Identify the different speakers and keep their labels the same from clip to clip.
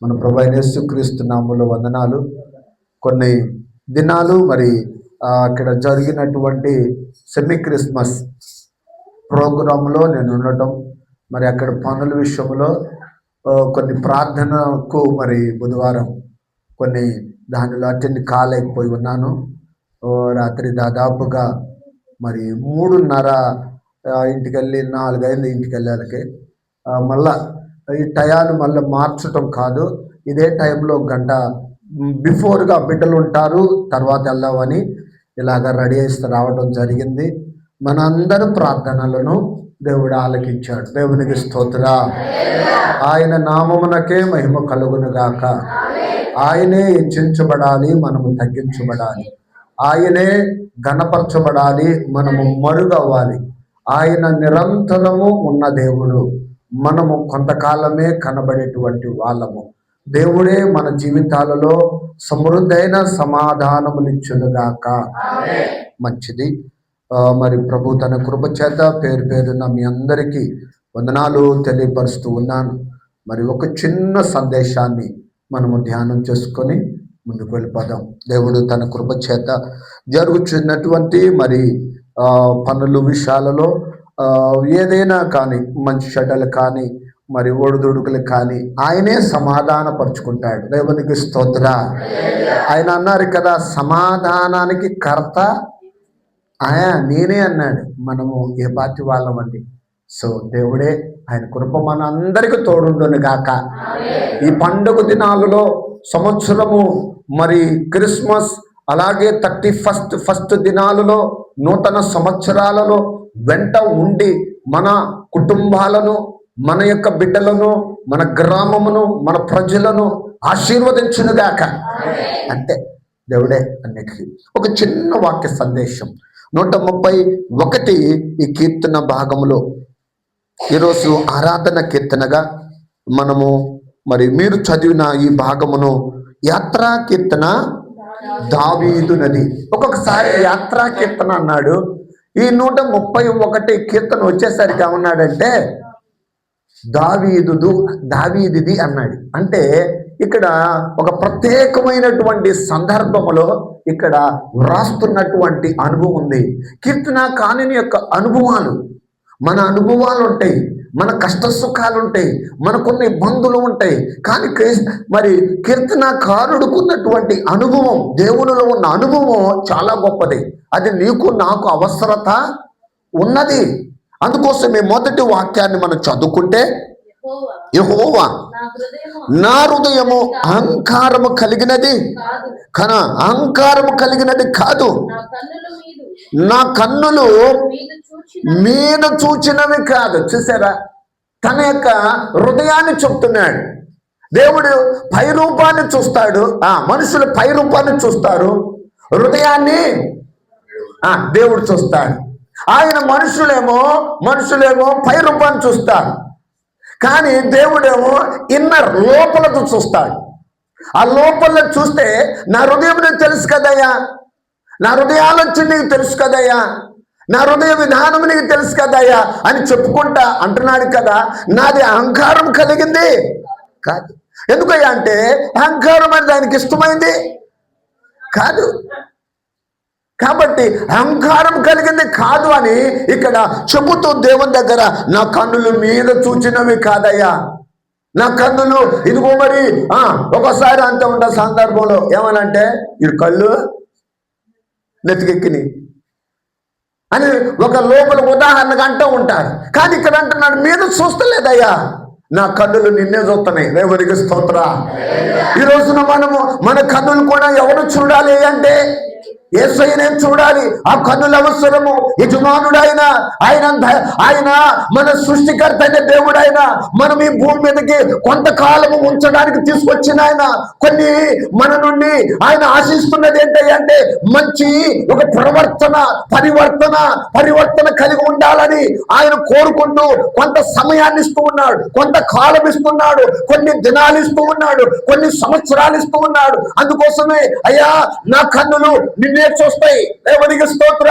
Speaker 1: మన ప్రభు అయిన యేసుక్రీస్తు నామములో వందనాలు. కొన్ని దినాలు మరి అక్కడ జరిగినటువంటి సెమీ క్రిస్మస్ ప్రోగ్రాంలో నేను ఉండటం, మరి అక్కడ పనుల విషయంలో కొన్ని ప్రార్థనకు మరి బుధవారం కొన్ని దానిలో అటెండ్ కాలేకపోయి ఉన్నాను. రాత్రి దాదాపుగా మరి 3:30 ఇంటికి వెళ్ళి 4 అయింది ఇంటికి వెళ్ళాలకి. మళ్ళా ఈ టయాలు మళ్ళీ మార్చటం కాదు, ఇదే టైంలో గంట బిఫోర్గా బిడ్డలు ఉంటారు, తర్వాత వెళ్దామని ఇలాగ రెడీ చేస్తే రావడం జరిగింది. మనందరి ప్రార్థనలను దేవుడు ఆలకించాడు. దేవునికి స్తోత్ర. ఆయన నామమునకే మహిమ కలుగును గాక. ఆయనే హెచ్చించబడాలి, మనము తగ్గించబడాలి. ఆయనే ఘనపరచబడాలి, మనము మరుగవ్వాలి. ఆయన నిరంతరము ఉన్న దేవుడు, మనము కొంతకాలమే కనబడేటువంటి వాళ్ళము. దేవుడే మన జీవితాలలో సమృద్ధైన సమాధానములిచ్చునుగాక. మంచిది. మరి ప్రభు తన కృప చేత పేరు పేరున మీ అందరికీ వందనాలు తెలియపరుస్తూ ఉన్నాను. మరి ఒక చిన్న సందేశాన్ని మనము ధ్యానం చేసుకొని ముందుకు వెళ్ళిపోదాం. దేవుడు తన కృప చేత జరుగుతున్నటువంటి మరి పనులు విషయాలలో ఏదైనా కానీ, మంచి చెడ్డలు కానీ, మరి ఒడిదుడుకులు కానీ ఆయనే సమాధాన పరుచుకుంటాడు. దేవునికి స్తోత్ర. ఆయన అన్నారు కదా, సమాధానానికి కర్త నేనే అన్నాడు. మనము ఏ పార్టీ వాళ్ళమండి? సో దేవుడే, ఆయన కృప మన అందరికీ తోడుండును గాక. ఈ పండుగ దినాలలో సంవత్సరము మరి క్రిస్మస్, అలాగే 31st దినాలలో నూతన సంవత్సరాలలో వెంట ఉండి మన కుటుంబాలను, మన యొక్క బిడ్డలను, మన గ్రామమును, మన ప్రజలను ఆశీర్వదించునుగాక. అంటే దేవుడే అన్నిటికీ. ఒక చిన్న వాక్య సందేశం 131 ఈ కీర్తన భాగములో ఈరోజు ఆరాధన కీర్తనగా మనము మరి మీరు చదివిన ఈ భాగమును యాత్రా కీర్తన దావీదు నది. ఒక్కొక్కసారి యాత్రా కీర్తన అన్నాడు. ఈ 131 కీర్తన వచ్చేసరికి ఏమన్నాడంటే దావీదిది అన్నాడు. అంటే ఇక్కడ ఒక ప్రత్యేకమైనటువంటి సందర్భంలో ఇక్కడ వ్రాస్తున్నటువంటి అనుభవం ఉంది. కీర్తన కానిని యొక్క అనుభవాలు, మన అనుభవాలు ఉంటాయి, మన కష్ట సుఖాలు ఉంటాయి, మన కొన్ని ఇబ్బందులు ఉంటాయి. కానీ మరి కీర్తనకారుడుకున్నటువంటి అనుభవం, దేవునిలో ఉన్న అనుభవం చాలా గొప్పది. అది నీకు నాకు అవసరత ఉన్నది. అందుకోసమే మొదటి వాక్యాన్ని మనం చదువుకుంటే, యెహోవా నా హృదయము అహంకారము కలిగినది అహంకారము కలిగినది కాదు, నా కన్నులు మీద చూచినవి కాదు. చూసారా, తన యొక్క హృదయాన్ని చెప్తున్నాడు. దేవుడు పై రూపాన్ని చూస్తాడు, మనుషులు పై రూపాన్ని చూస్తారు, హృదయాన్ని దేవుడు చూస్తాడు. ఆయన మనుషులేమో పై రూపాన్ని చూస్తాడు, కానీ దేవుడేమో ఇన్నర్ లోపలతో చూస్తాడు. ఆ లోపల చూస్తే నా హృదయం నీకు తెలుసు కదయ్యా, నా హృదయాలోచన నీకు తెలుసు కదయ్యా, నా హృదయ విధానం నీకు తెలుసు కదయ్యా అని చెప్పుకుంటా అంటున్నాడు కదా. నాది అహంకారం కలిగింది కాదు. ఎందుకయ్యా అంటే అహంకారం అనేది ఆయనకి ఇష్టమైంది కాదు. కాబట్టి అహంకారం కలిగింది కాదు అని ఇక్కడ చెబుతూ దేవుని దగ్గర నా కన్నులు మీద చూచినవి కాదయ్యా, నా కన్నులు ఇదిగో. మరి ఒకసారి అంత ఉన్న సందర్భంలో ఏమనంటే ఈ కళ్ళు నెతికెక్కిని అని ఒక లోపల ఉదాహరణగా అంటూ ఉంటారు. కానీ ఇక్కడ అంటున్నాడు మీద చూస్తలేదయ్యా, నా కన్నులు నిన్నే చూస్తున్నాయి. దేవునికి స్తోత్ర. ఈ రోజున మన కన్నులు కూడా ఎవరు చూడాలి అంటే యేసయ్యనే చూడాలి. ఆ కన్నుల అవసరము. యజమానుడైన ఆయన మన సృష్టికర్త అయిన దేవుడైన మనం ఈ భూమి మీదకి కొంతకాలము ఉంచడానికి తీసుకొచ్చిన ఆయన కొన్ని మన నుండి ఆయన ఆశిస్తున్నది ఏంటంటే మంచి ఒక పరివర్తన కలిగి ఉండాలని ఆయన కోరుకుంటూ కొంత సమయాన్ని ఇస్తూ ఉన్నాడు, కొంత కాలం ఇస్తున్నాడు, కొన్ని దినాలు ఇస్తూ ఉన్నాడు, కొన్ని సంవత్సరాలు ఇస్తూ ఉన్నాడు. అందుకోసమే అయ్యా నా కన్నులు నిన్నే చూస్తాయి. దేవునికి స్తోత్ర.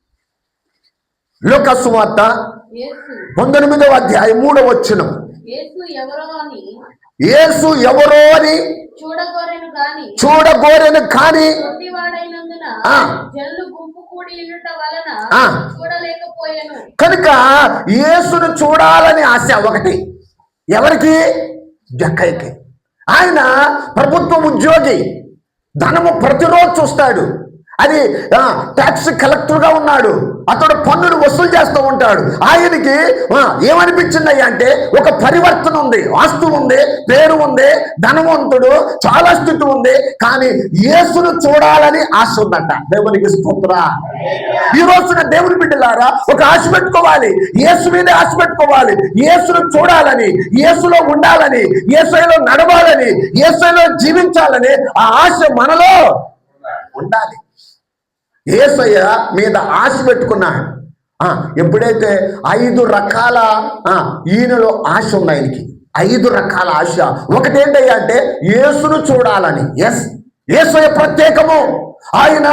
Speaker 1: లూకా సువార్త 19వ అధ్యాయం 3వ వచనం. యేసు ఎవరో అని చూడగోరెను కానీ కనుక యేసును చూడాలని ఆశ ఒకటి. ఎవరికి? జక్కయ్యకి. ఆయన ప్రభుత్వ ఉద్యోగి, ధనము ప్రతిరోజు చూస్తాడు. అది ట్యాక్స్ కలెక్టర్గా ఉన్నాడు. అతడు పన్నులు వసూలు చేస్తూ ఉంటాడు. ఆయనకి ఏమనిపించింది అంటే ఒక పరివర్తన ఉంది, ఆస్తు ఉంది, పేరు ఉంది, ధనవంతుడు, చాలా స్థితి ఉంది, కానీ యేసును చూడాలని ఆశ ఉందట. దేవునికి స్తోత్రం. ఈ రోజున దేవుని బిడ్డలారా ఒక ఆశ పెట్టుకోవాలి, యేసు మీదే ఆశ పెట్టుకోవాలి. యేసును చూడాలని, యేసులో ఉండాలని, యేసులో నడవాలని, యేసులో జీవించాలని ఆ ఆశ మనలో ఉండాలి. యేసయ్య మీద ఆశ పెట్టుకున్నాడు. ఎప్పుడైతే 5 రకాల ఈయనలో ఆశ ఉంది ఆయనకి, 5 రకాల ఆశ. ఒకటేంటయ్యా అంటే యేసును చూడాలని. యేసయ్య ప్రత్యేకము. ఆయన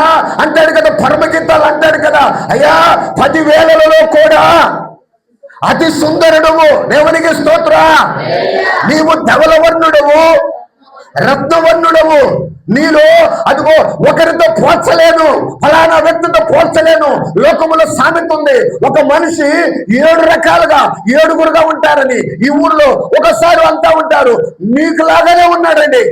Speaker 1: అంటాడు కదా, పరమగీతాలు అంటాడు కదా, అయ్యా 10,000లలో కూడా అతి సుందరుడవు. దేవునికి స్తోత్ర. నీవు ధవలవర్ణుడవు, రత్నవర్ణుడవు. నీలో అదిగో ఒకరితో పోల్చలేను, ఫలానా వ్యక్తితో పోల్చలేను. లోకములో సామెత ఉంది, ఒక మనిషి 7 రకాలుగా 7గురుగా ఉంటారని. ఈ ఊర్లో ఒకసారి అంతా ఉంటారు, నీకు లాగానే ఉన్నాడండి,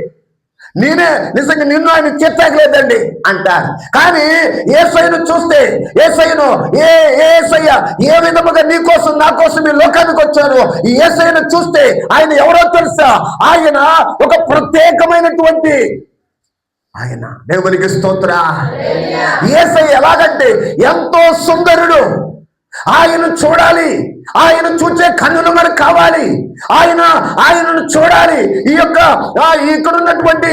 Speaker 1: నేనే నిజంగా నిన్ను ఆయన చెప్పలేదండి అంటారు. కానీ యేసయ్యను చూస్తే, యేసయ్యను యేసయ్య ఏ విధముగా నీ కోసం నా కోసం ఈ లోకానికి వచ్చారు. ఈ యేసయ్యను చూస్తే ఆయన ఎవరో తెలుసా? ఆయన ఒక ప్రత్యేకమైనటువంటి ఆయన. దేవునికి స్తోత్ర. యేసయ్య ఎలాగంటే ఎంతో సుందరుడు. ఆయన చూడాలి, ఆయన చూచే కన్నులు మనకు కావాలి. ఆయనను చూడాలి. ఈ యొక్క ఇక్కడ ఉన్నటువంటి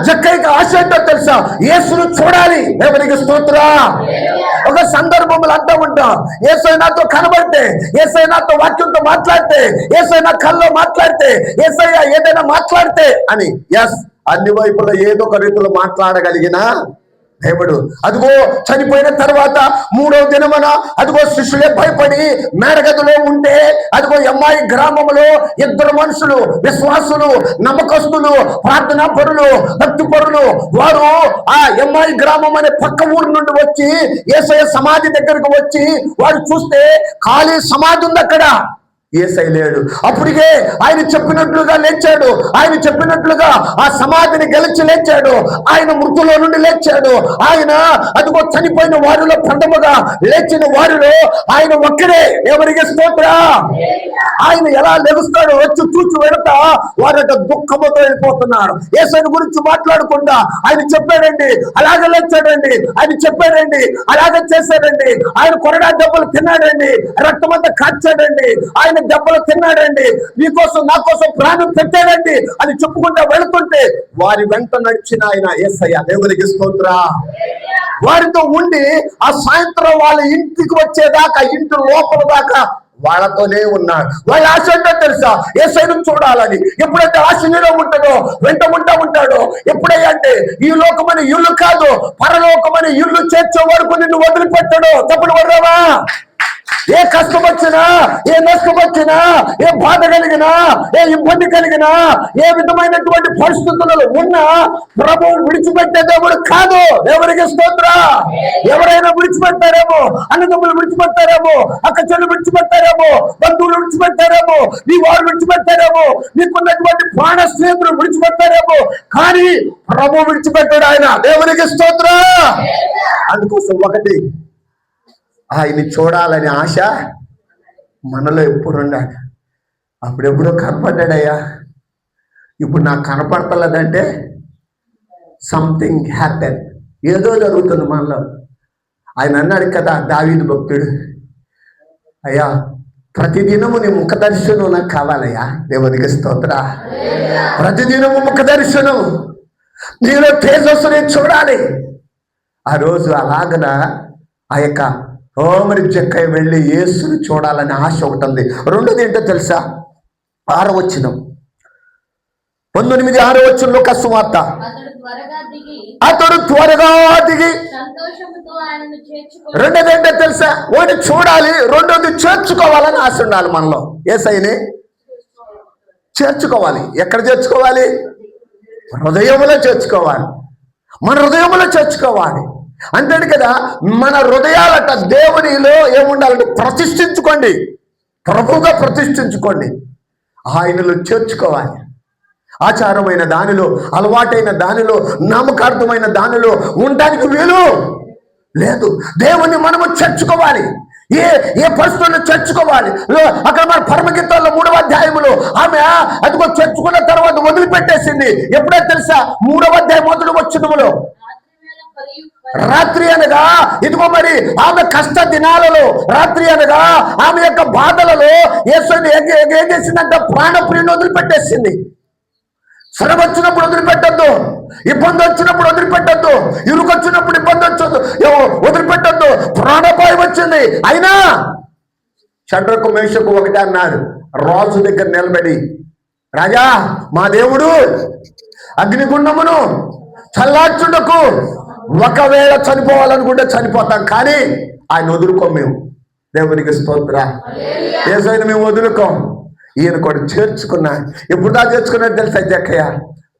Speaker 1: జక్కయ్యకి ఆశ ఏంటో తెలుసా? యేసును చూడాలి. దేవునికి స్తోత్ర. ఒక సందర్భంలో అంటూ ఉంటాం, యేసయ్య నాతో కనబడితే, యేసయ్య నాతో వాక్యంతో మాట్లాడితే, యేసయ్య నా కల్లో మాట్లాడితే, యేసయ్య ఏదైనా మాట్లాడితే అని. అన్ని వైపులో ఏదో ఒక రీతిలో మాట్లాడగలిగిన దేవుడు. అదిగో చనిపోయిన తర్వాత 3వ దినమున అదిగో శిష్యులే భయపడి మేడగదిలో ఉంటే, అదిగో ఎమ్మాయి గ్రామంలో 2 మనుషులు, విశ్వాసులు, నమ్మకస్తులు, ప్రార్థనా పరులు, భక్తి పరులు, వారు ఆ ఎమ్మాయి గ్రామం అనే పక్క ఊరు నుండి వచ్చి యేసయ్య సమాధి దగ్గరకు వచ్చి వారు చూస్తే ఖాళీ సమాధి ఉంది అక్కడ. యేసయ్య లేడు. అప్పటికే ఆయన చెప్పినట్లుగా లేచాడు. ఆయన చెప్పినట్లుగా ఆ సమాధిని గెలిచి లేచాడు. ఆయన మృతులో నుండి లేచాడు. ఆయన అదిగో చనిపోయిన వారిలో ప్రథముగా లేచిన వారిలో ఆయన ఒక్కడే. ఎవరికి స్తోత్ర. ఆయన ఎలా లెగుస్తాడో వచ్చి చూచి వెళతా వారట దుఃఖముతో వెళ్ళిపోతున్నారు. యేసయ్య గురించి మాట్లాడకుండా ఆయన చెప్పాడండి, అలాగే లేచాడండి, ఆయన చెప్పాడండి, అలాగే చేశాడండి, ఆయన కొరడా దెబ్బలు తిన్నాడండి, రక్తమంతా కాచాడండి, ఆయన దెబ్బలు తిన్నాడండి, నీకోసం నా కోసం ప్రాణం పెట్టాడండి అని చెప్పుకుంటా వెళుతుంటే వారి వెంట నడిచిన ఆయన యేసయ్య. దేవునికి స్తోత్ర. వారితో ఉండి ఆ సాయంత్రం వాళ్ళ ఇంటికి వచ్చేదాకా, ఇంటి లోపల దాకా వాళ్ళతోనే ఉన్నాడు. వాళ్ళ ఆశ ఏంటో తెలుసా? యేసయ్యను చూడాలని. ఎప్పుడైతే ఆశ నీలో ఉంటుందో వెంట ఉంటాడో, ఎప్పుడైతే అంటే ఈ లోకమని ఇల్లు కాదు, పరలోకమని ఇల్లు చేర్చే వరకు నిన్ను వదిలిపెట్టాడు. తప్పుడు వర్రవా? ఏ కష్టం వచ్చినా, ఏ నష్టం వచ్చినా, ఏ బాధ కలిగినా, ఏ ఇబ్బంది కలిగినా, ఏ విధమైనటువంటి పరిస్థితులలో ఉన్నా ప్రభువు విడిచిపెట్టే దేవుడు కాదు. ఎవరికి స్తోత్ర. ఎవరైనా విడిచిపెట్టారేమో, అన్నదమ్ములు విడిచిపెట్టారేమో, అక్క చెల్లు విడిచిపెట్టారేమో, బంధువులు విడిచిపెట్టారేమో, నీ వారు విడిచిపెట్టారేమో, నీకున్నటువంటి ప్రాణ స్నేహితులు విడిచిపెట్టారేమో, కానీ ప్రభువు విడిచిపెట్టాడు ఆయన. దేవునికి స్తోత్ర. అందుకోసం ఒకటి, ఆయన్ని చూడాలని ఆశ మనలో ఎప్పుడు ఉండాలి. అప్పుడెప్పుడో కనపడ్డాడయ్యా, ఇప్పుడు నాకు కనపడతలేదంటే సంథింగ్ హ్యాపెన్, ఏదో జరుగుతుంది మనలో. ఆయన అన్నాడు కదా దావీదు భక్తుడు, అయ్యా ప్రతిదినము నీ ముఖ దర్శనం నాకు కావాలయ్యా. దేవునికి స్తోత్ర. ప్రతిదినము ముఖ దర్శనం, నీలో తేజస్సుని చూడాలి. ఆ రోజు అలాగన ఆ యొక్క మరి జక్కయ్య వెళ్ళి యేసుని చూడాలని ఆశ ఒకటి ఉంది. రెండోది ఏంటో తెలుసా? 6వ వచనం, 19:6 లూకా సువార్త. అతడు త్వరగా దిగి రెండోది ఏంటో తెలుసా? ఒకటి చూడాలి, రెండోది చేర్చుకోవాలని ఆశ ఉండాలి మనలో. యేసయ్యని చేర్చుకోవాలి. ఎక్కడ చేర్చుకోవాలి? హృదయంలో చేర్చుకోవాలి. మన హృదయంలో చేర్చుకోవాలి. అంతేంటి కదా, మన హృదయాలట దేవునిలో ఏముండాలంటే ప్రతిష్ఠించుకోండి, ప్రభువుగా ప్రతిష్ఠించుకోండి, ఆయనలో చేర్చుకోవాలి. ఆచారమైన దానిలో, అలవాటైన దానిలో, నామకార్థమైన దానిలో ఉండడానికి వీలు లేదు. దేవుణ్ణి మనము చేర్చుకోవాలి. ఏ పరిస్థితుల్లో చేర్చుకోవాలి. అక్కడ మన పరమగీతాల్లో 3వ అధ్యాయంలో ఆమె అదిగో చేర్చుకున్న తర్వాత వదిలిపెట్టేసింది. ఎప్పుడో తెలుసా? 3వ అధ్యాయం 1వ వచనములో, రాత్రి అనగా ఇదిగో మరి ఆమె కష్ట దినాలలో, రాత్రి అనగా ఆమె యొక్క బాధలలో యేసుని ఏం చేసిందంటే ప్రాణప్రియుని వదిలిపెట్టేసింది. శ్రమ వచ్చినప్పుడు వదిలిపెట్టద్దు, ఇబ్బంది వచ్చినప్పుడు వదిలిపెట్టద్దు, ఇరుకు వచ్చినప్పుడు ఇబ్బంది వచ్చదు వదిలిపెట్టద్దు. ప్రాణాపాయం వచ్చింది, అయినా షడ్రకు మేషకు ఒకటే అన్నారు. రాజు దగ్గర నిలబడి, రాజా మా దేవుడు అగ్నిగుండమును చల్లార్చుటకు ఒకవేళ చనిపోవాలనుకుంటే చనిపోతాం, కానీ ఆయన వదులుకోం. మేము దేవునికి స్తోత్ర. యేసయ్యను మేము వదులుకోం. ఈయన కూడా చేర్చుకున్నా. ఎప్పుడు దా చేర్చుకున్నాడు తెలుసా? జక్కయ్య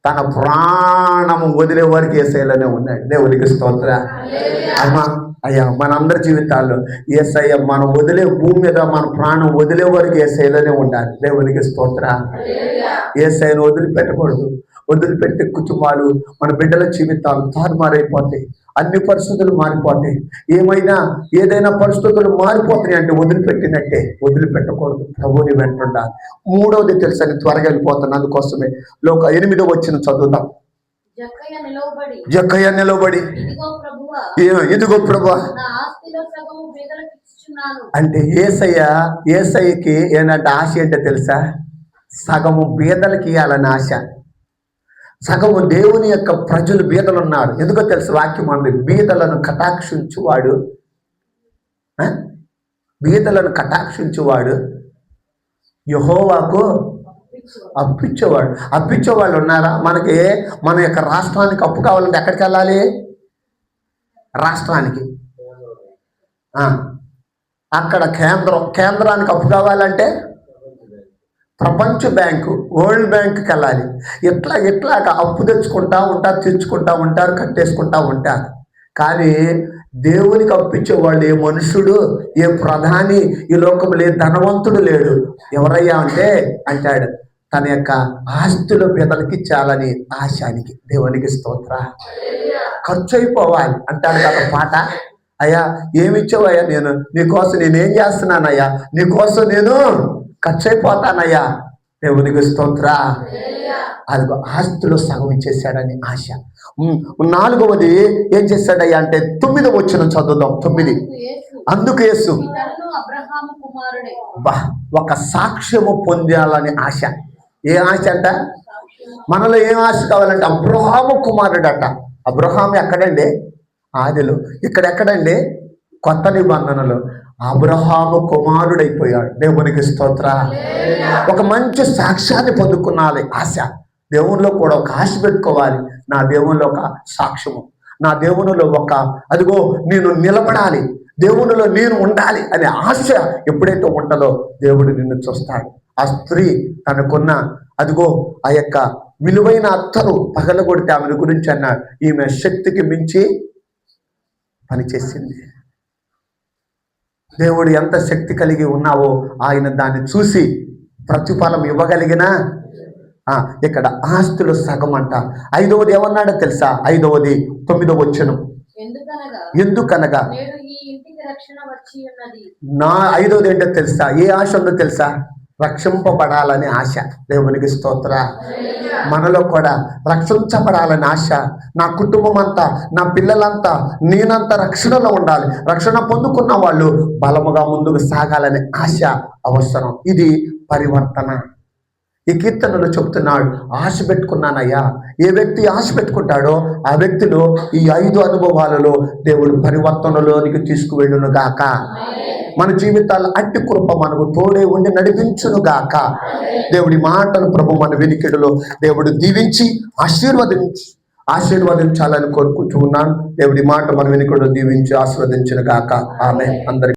Speaker 1: తన ప్రాణము వదిలే వారికి యేసయ్యలోనే ఉన్నాడు. దేవునికి స్తోత్ర. అమ్మా అయ్యా, మనందరి జీవితాల్లో యేసయ్య మనం వదిలే, భూమి మీద మన ప్రాణం వదిలే వారికి యేసయ్యలోనే ఉండాలి. దేవునికి స్తోత్ర. యేసయ్యను వదిలిపెట్టకూడదు. వదిలిపెట్టే కుటుంబాలు, మన బిడ్డల జీవితాలు తారుమారైపోతాయి. అన్ని పరిస్థితులు మారిపోతాయి. ఏదైనా పరిస్థితులు మారిపోతున్నాయి అంటే వదిలిపెట్టినట్టే. వదిలిపెట్టకూడదు, ప్రభువుని వెంటుండాలి. 3వది తెలుసా? త్వరగా వెళ్ళిపోతాను, అందుకోసమే 8వ వచనం చదువుతాం. జక్కయ్య నిలబడి, ఇదిగో ప్రభువా అంటే యేసయ్యకి ఏంటంటే ఆశ ఏంటో తెలుసా? సగము బీదలకి ఇవ్వాలని ఆశ. సగము దేవుని యొక్క ప్రజలు బీదలు ఉన్నారు. ఎందుకో తెలుసు? వాక్యం అంది, బీదలను కటాక్షించువాడు, బీదలను కటాక్షించువాడు యెహోవాకు అప్పిచ్చేవాడు. అప్పిచ్చేవాళ్ళు ఉన్నారా? మనకి మన యొక్క రాష్ట్రానికి అప్పు కావాలంటే ఎక్కడికి వెళ్ళాలి? రాష్ట్రానికి. అక్కడ కేంద్రానికి అప్పు కావాలంటే ప్రపంచ బ్యాంకు, వరల్డ్ బ్యాంకుకి వెళ్ళాలి. ఇట్లాగా అప్పు తెచ్చుకుంటా ఉంటారు, తెచ్చుకుంటా ఉంటారు, కట్టేసుకుంటా ఉంటారు. కానీ దేవునికి అప్పించే వాళ్ళు ఏ మనుషుడు, ఏ ప్రధాని ఈ లోకంలో ఏ ధనవంతుడు లేడు. ఎవరయ్యా అంటే అంటాడు, తన యొక్క ఆస్తుల బీదలకి ఇచ్చాలని ఆశానికి. దేవునికి స్తోత్ర. ఖర్చు అయిపోవాలి అంటాడు కదా పాట. అయ్యా ఏమిచ్చావయ్యా? నీకోసం నేనేం చేస్తున్నానయ్యా? నీకోసం నేను ఖర్చు అయిపోతానయ్యా. దేవునికి స్తోత్ర. అదిగో ఆస్తులు సగం ఇచ్చేసాడని ఆశ. 4వది ఏం చేశాడయ్యా అంటే 9వ వచనం చదువుదాం. 9. అందుకు యేసు ఒక సాక్ష్యము పొందాలని ఆశ. ఏ ఆశ అంట? మనలో ఏం ఆశ కావాలంటే అబ్రహాము కుమారుడట. అబ్రహాము ఎక్కడండి? ఆదిలో. ఇక్కడెక్కడండి? కొత్త నిబంధనలు. అబ్రహాము కుమారుడైపోయాడు. దేవునికి స్తోత్ర. ఒక మంచి సాక్ష్యాన్ని పొందుకున్నాలి ఆశ. దేవునిలో కూడా ఒక ఆశ పెట్టుకోవాలి. నా దేవునిలో ఒక సాక్ష్యము, నా దేవునిలో ఒక అదిగో నేను నిలబడాలి, దేవునిలో నేను ఉండాలి అనే ఆశ ఎప్పుడైతే ఉంటుందో దేవుడు నిన్ను చూస్తాడు. ఆ స్త్రీ తనకున్న అదిగో ఆ యొక్క విలువైన అత్తను పగలగొడితే ఆమెను గురించి అన్నాడు, ఈమె శక్తికి మించి పనిచేసింది. దేవుడు ఎంత శక్తి కలిగి ఉన్నావో ఆయన దాన్ని చూసి ప్రతిఫలం ఇవ్వగలిగిన. ఇక్కడ ఆస్తులు సగం అంట. 5వది ఏమన్నాడో తెలుసా? 5వది 9వ వచనం. ఎందుకనగా నా 5వది ఏంటో తెలుసా? ఏ ఆశ ఉందో తెలుసా? రక్షింపబడాలని ఆశ. దేవునికి స్తోత్ర. మనలో కూడా రక్షించబడాలని ఆశ. నా కుటుంబం అంతా, నా పిల్లలంతా, నేనంతా రక్షణలో ఉండాలి. రక్షణ పొందుకున్న వాళ్ళు బలముగా ముందుకు సాగాలని ఆశ అవసరం. ఇది పరివర్తన. ఈ కీర్తనలో చెప్తున్నాడు, ఆశ పెట్టుకున్నానయ్యా. ఏ వ్యక్తి ఆశ పెట్టుకుంటాడో ఆ వ్యక్తిలో ఈ 5 అనుభవాలలో దేవుడు పరివర్తనలోనికి తీసుకువెళ్ళును గాక. మన జీవితాల్లో అట్టి కృప మనకు తోడే ఉండి నడిపించును గాక. దేవుడి మాటలు ప్రభు మన వెనుకడిలో దేవుడు దీవించి ఆశీర్వదించి ఆశీర్వదించాలని కోరుకుంటూ ఉన్నాను. దేవుడి మాట మనం విని కూడా దీవించి ఆశీర్వదించిన గాక. ఆమె అందరికీ